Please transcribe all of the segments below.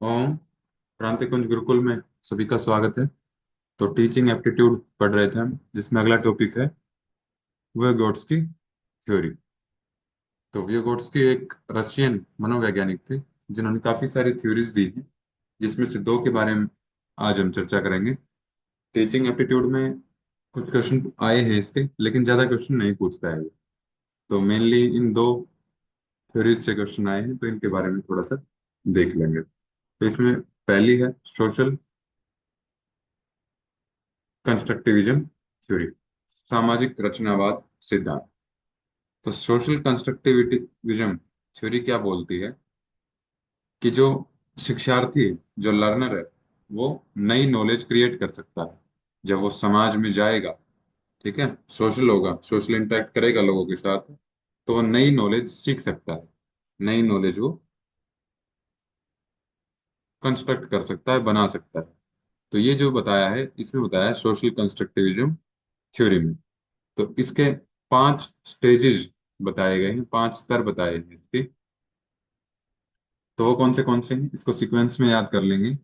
ओम। क्रांतिकुंज गुरुकुल में सभी का स्वागत है। तो टीचिंग एप्टीट्यूड पढ़ रहे थे हम, जिसमें अगला टॉपिक है व्यगोट्स्की थ्योरी। तो व्यगोट्स्की एक रशियन मनोवैज्ञानिक थे, जिन्होंने काफी सारी थ्योरीज दी हैं, जिसमें से दो के बारे में आज हम चर्चा करेंगे। टीचिंग एप्टीट्यूड में कुछ क्वेश्चन आए हैं इसके, लेकिन ज्यादा क्वेश्चन नहीं पूछता है ये। तो मेनली इन दो थ्योरीज से क्वेश्चन आए हैं, तो इनके बारे में थोड़ा सा देख लेंगे। तो इसमें पहली है सोशल कंस्ट्रक्टिविज्म थ्योरी, सामाजिक रचनावाद सिद्धांत। तो सोशल कंस्ट्रक्टिविज्म थ्योरी क्या बोलती है कि जो शिक्षार्थी है, जो लर्नर है, वो नई नॉलेज क्रिएट कर सकता है जब वो समाज में जाएगा। ठीक है, सोशल होगा, सोशल इंटरेक्ट करेगा लोगों के साथ, तो वो नई नॉलेज सीख सकता है, नई नॉलेज वो कंस्ट्रक्ट कर सकता है, बना सकता है। तो ये जो बताया है, इसमें बताया है सोशल कंस्ट्रक्टिविज्म थ्योरी में। तो इसके 5 स्टेजेस बताए गए हैं, 5 स्तर बताए हैं इसके। तो वो कौन से हैं, इसको सीक्वेंस में याद कर लेंगे।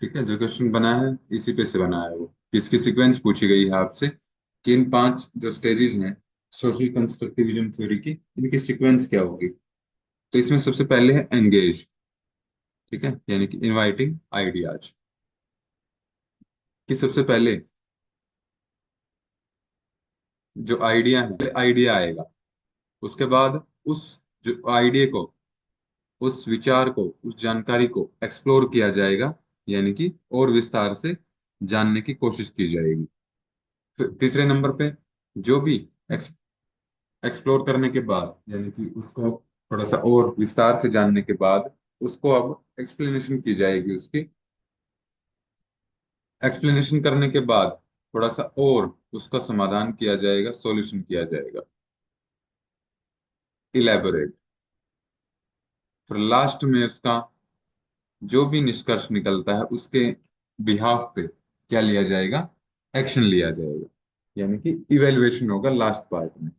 ठीक है, जो क्वेश्चन बना है इसी पे से बना है वो, इसकी सीक्वेंस पूछी गई है आपसे कि इन 5 जो स्टेजेस हैं सोशल कंस्ट्रक्टिविज्म थ्योरी की, इनकी सीक्वेंस क्या होगी। तो इसमें सबसे पहले है एंगेज। ठीक है, यानी कि इनवाइटिंग आइडियाज। कि सबसे पहले जो आइडिया है, आइडिया आएगा, उसके बाद उस जो आइडिया को, उस विचार को, उस जानकारी को एक्सप्लोर किया जाएगा, यानी कि और विस्तार से जानने की कोशिश की जाएगी। फिर तीसरे नंबर पे जो भी एक्सप्लोर करने के बाद, यानी कि उसको थोड़ा सा और विस्तार से जानने के बाद, उसको अब एक्सप्लेनेशन की जाएगी। उसकी एक्सप्लेनेशन करने के बाद थोड़ा सा और उसका समाधान किया जाएगा, सॉल्यूशन किया जाएगा, इलेबोरेट। फिर लास्ट में उसका जो भी निष्कर्ष निकलता है, उसके बिहाफ पे क्या लिया जाएगा, एक्शन लिया जाएगा, यानी कि इवेल्युएशन होगा लास्ट पार्ट में।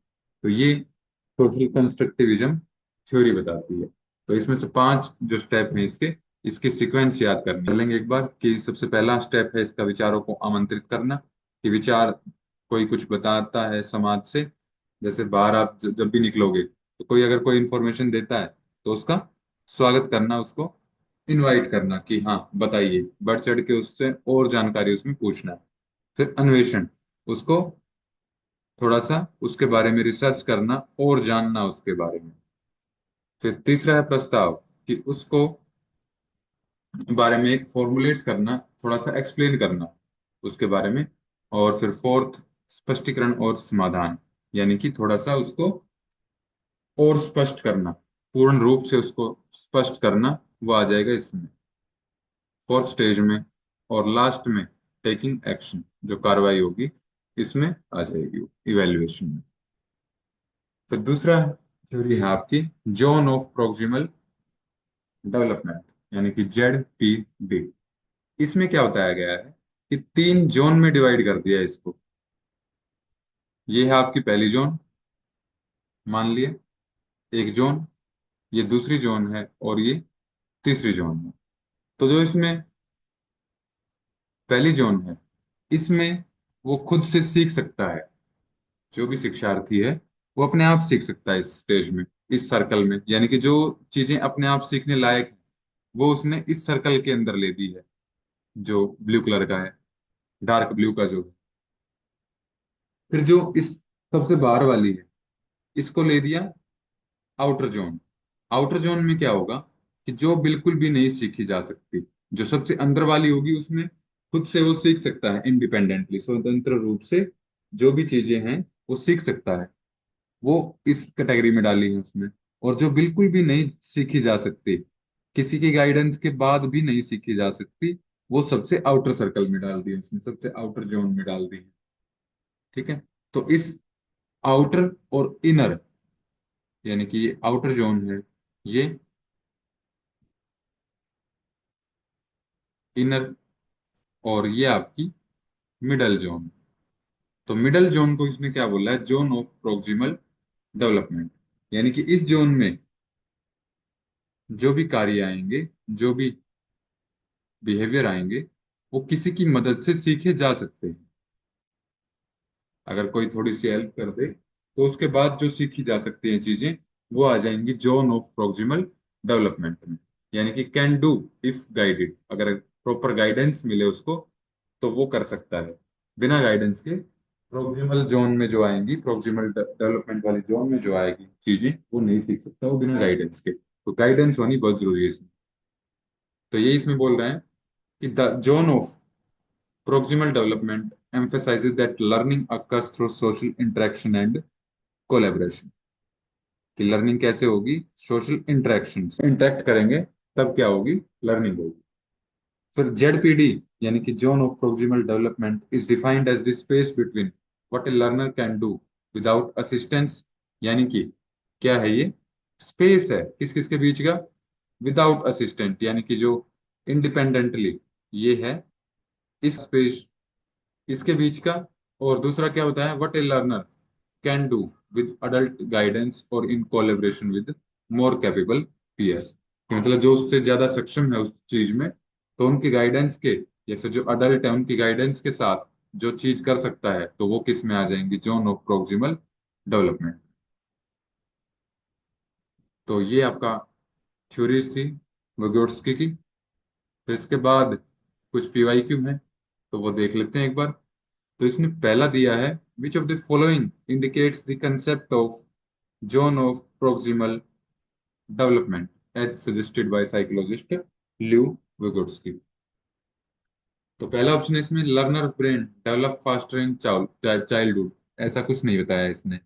तो ये सोशल कंस्ट्रक्टिविज्म थ्योरी बताती है। तो इसमें से 5 जो स्टेप हैं इसके, इसके सीक्वेंस याद करने चलेंगे एक बार। कि सबसे पहला स्टेप है इसका विचारों को आमंत्रित करना। कि विचार, कोई कुछ बताता है समाज से, जैसे बाहर आप जब भी निकलोगे, तो कोई अगर कोई इंफॉर्मेशन देता है, तो उसका स्वागत करना, उसको इनवाइट करना कि हाँ बताइए, बढ़ चढ़ के उससे और जानकारी उसमें पूछना। फिर अन्वेषण, उसको थोड़ा सा उसके बारे में रिसर्च करना और जानना उसके बारे में। फिर तीसरा है प्रस्ताव, कि उसको बारे में एक फॉर्मुलेट करना, थोड़ा सा एक्सप्लेन करना उसके बारे में। और फिर फोर्थ, स्पष्टीकरण और समाधान, यानी कि थोड़ा सा उसको और स्पष्ट करना, पूर्ण रूप से उसको स्पष्ट करना, वो आ जाएगा इसमें, फोर्थ स्टेज में। और लास्ट में टेकिंग एक्शन, जो कार्रवाई होगी, इसमें आ जाएगी इवेल्युएशन में। फिर दूसरा थ्योरी है आपकी जोन ऑफ प्रोक्सिमल डेवलपमेंट, यानी कि ZPD। इसमें क्या बताया गया है कि 3 जोन में डिवाइड कर दिया है इसको। ये है आपकी पहली जोन, मान लिए, एक जोन, ये दूसरी जोन है, और ये तीसरी जोन है। तो जो इसमें पहली जोन है, इसमें वो खुद से सीख सकता है, जो भी शिक्षार्थी है वो अपने आप सीख सकता है इस स्टेज में, इस सर्कल में। यानी कि जो चीजें अपने आप सीखने लायक हैं, वो उसने इस सर्कल के अंदर ले दी है, जो ब्लू कलर का है, डार्क ब्लू का जो। फिर जो इस सबसे बाहर वाली है, इसको ले दिया आउटर जोन। आउटर जोन में क्या होगा कि जो बिल्कुल भी नहीं सीखी जा सकती, जो सबसे अंदर वाली होगी, उसमें खुद से वो सीख सकता है, इंडिपेंडेंटली, स्वतंत्र रूप से जो भी चीजें हैं वो सीख सकता है, वो इस कैटेगरी में डाली है उसने। और जो बिल्कुल भी नहीं सीखी जा सकती, किसी के गाइडेंस के बाद भी नहीं सीखी जा सकती, वो सबसे आउटर सर्कल में डाल दी है उसने, सबसे आउटर जोन में डाल दी है। ठीक है, तो इस आउटर और इनर, यानी कि ये आउटर जोन है, ये इनर, और ये आपकी मिडल जोन। तो मिडल जोन को इसने क्या बोला है, जोन ऑफ प्रोक्सिमल डेवलपमेंट। यानी कि इस जोन में जो भी कार्य आएंगे, जो भी बिहेवियर आएंगे वो किसी की मदद से सीखे जा सकते हैं। अगर कोई थोड़ी सी हेल्प कर दे तो उसके बाद जो सीखी जा सकती हैं चीजें, वो आ जाएंगी जोन ऑफ प्रोक्सिमल डेवलपमेंट में। यानी कि कैन डू इफ गाइडेड, अगर प्रॉपर गाइडेंस मिले उसको तो वो कर सकता है। बिना गाइडेंस के प्रोक्सिमल जोन में जो आएंगी, प्रोक्सिमल डेवलपमेंट वाली जोन में जो आएगी चीजें, वो नहीं सीख सकता वो बिना गाइडेंस के। तो गाइडेंस होनी बहुत जरूरी है इसमें। तो ये इसमें बोल रहे हैं कि the zone of proximal development emphasizes that learning occurs through social interaction and collaboration। कि लर्निंग कैसे होगी? सोशल इंटरेक्शन, इंटरेक्ट करेंगे तब क्या होगी? लर्निंग होगी। फिर जेडपीडी यानी कि zone of proximal development is defined as the space between what a learner can do without assistance. यानी कि क्या है ये? स्पेस है किस किस के बीच का? विदाउट असिस्टेंट, यानी कि जो इंडिपेंडेंटली, ये है इस स्पेस, इसके बीच का। और दूसरा क्या होता है? What a learner can do with adult guidance और in collaboration with more capable peers. मतलब जो उससे ज्यादा सक्षम है उस चीज में, तो उनकी गाइडेंस के, या फिर जो अडल्ट है उनकी गाइडेंस के साथ जो चीज कर सकता है, तो वो किस में आ जाएंगी? Zone of proximal development. तो ये आपका थ्योरीज थी vygotsky की। तो इसके बाद कुछ पीवाईक्यू है, तो वो देख लेते हैं एक बार। तो इसने पहला दिया है, which of the following indicates the concept of zone of proximal development as suggested by psychologist Lev Vygotsky. तो पहला ऑप्शन है इसमें, learner brain develop faster in childhood. ऐसा कुछ नहीं बताया इसने।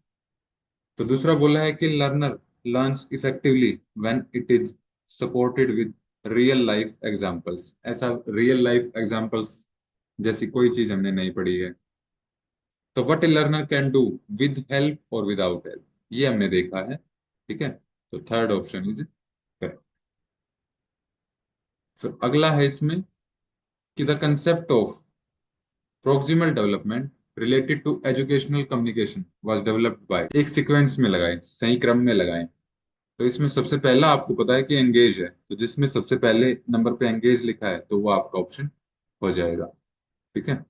तो दूसरा बोला है कि learner learns effectively when it is supported with real life examples. ऐसा रियल लाइफ एग्जांपल्स जैसी कोई चीज हमने नहीं पढ़ी है। तो what a learner can do with help और विदाउट हेल्प, ये हमने देखा है। ठीक है, तो थर्ड ऑप्शन इज करेक्ट। फिर अगला है इसमें कि the concept of proximal development related to educational communication was developed by. एक सीक्वेंस में लगाएं, सही क्रम में लगाएं। तो इसमें सबसे पहला आपको पता है कि एंगेज है, तो जिसमें सबसे पहले नंबर पे एंगेज लिखा है तो वो आपका ऑप्शन हो जाएगा। ठीक है,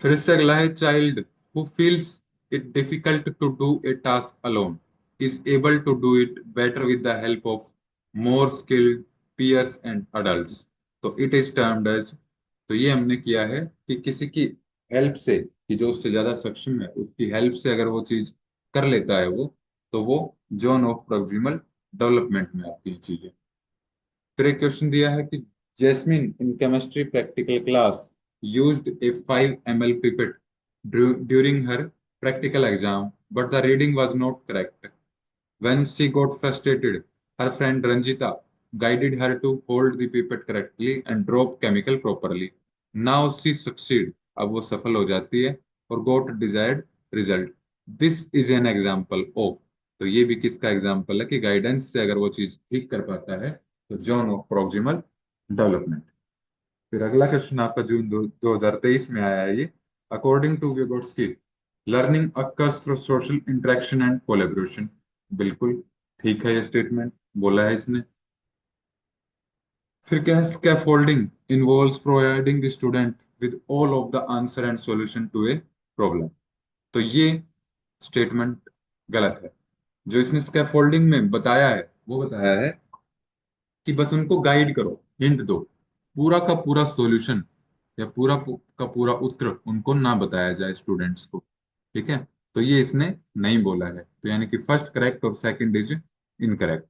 फिर इससे अगला है, child who feels it difficult to do a task alone is able to do it better with the help of more skilled peers and adults. तो इट इज टर्म्ड एज, तो ये हमने किया है कि किसी की हेल्प से, कि जो उससे ज्यादा सक्षम है उसकी हेल्प से अगर वो चीज कर लेता है वो, तो वो जोन ऑफ प्रोक्सिमल डेवलपमेंट में आती है चीजें। फिर एक क्वेश्चन दिया है कि Jasmine in chemistry practical class used a 5 ml pipette during her practical exam, but the reading was not correct. When she got frustrated, her friend Ranjita guided her to hold the pipette correctly and drop chemical properly. Now she succeed. अब वो सफल हो जाती है और got desired result. This is an example of, तो ये भी किसका एग्जाम्पल है कि गाइडेंस से अगर वो चीज ठीक कर पाता है, तो जोन ऑफ प्रोक्सिमल डेवलपमेंट। फिर अगला क्वेश्चन आपका जून 2023 में आया है ये। According to vygotsky learning occurs through social interaction and collaboration. बिल्कुल ठीक है ये स्टेटमेंट, बोला है इसने। फिर क्या है, scaffolding involves providing the student with all of the answer and solution to a problem. तो ये स्टेटमेंट गलत है। जो इसने स्कैफोल्डिंग में बताया है वो बताया है कि बस उनको गाइड करो, हिंट दो, पूरा का पूरा सॉल्यूशन या का पूरा उत्तर उनको ना बताया जाए स्टूडेंट्स को। ठीक है, तो ये इसने नहीं बोला है। तो यानी कि फर्स्ट करेक्ट और सेकंड इज इनकरेक्ट।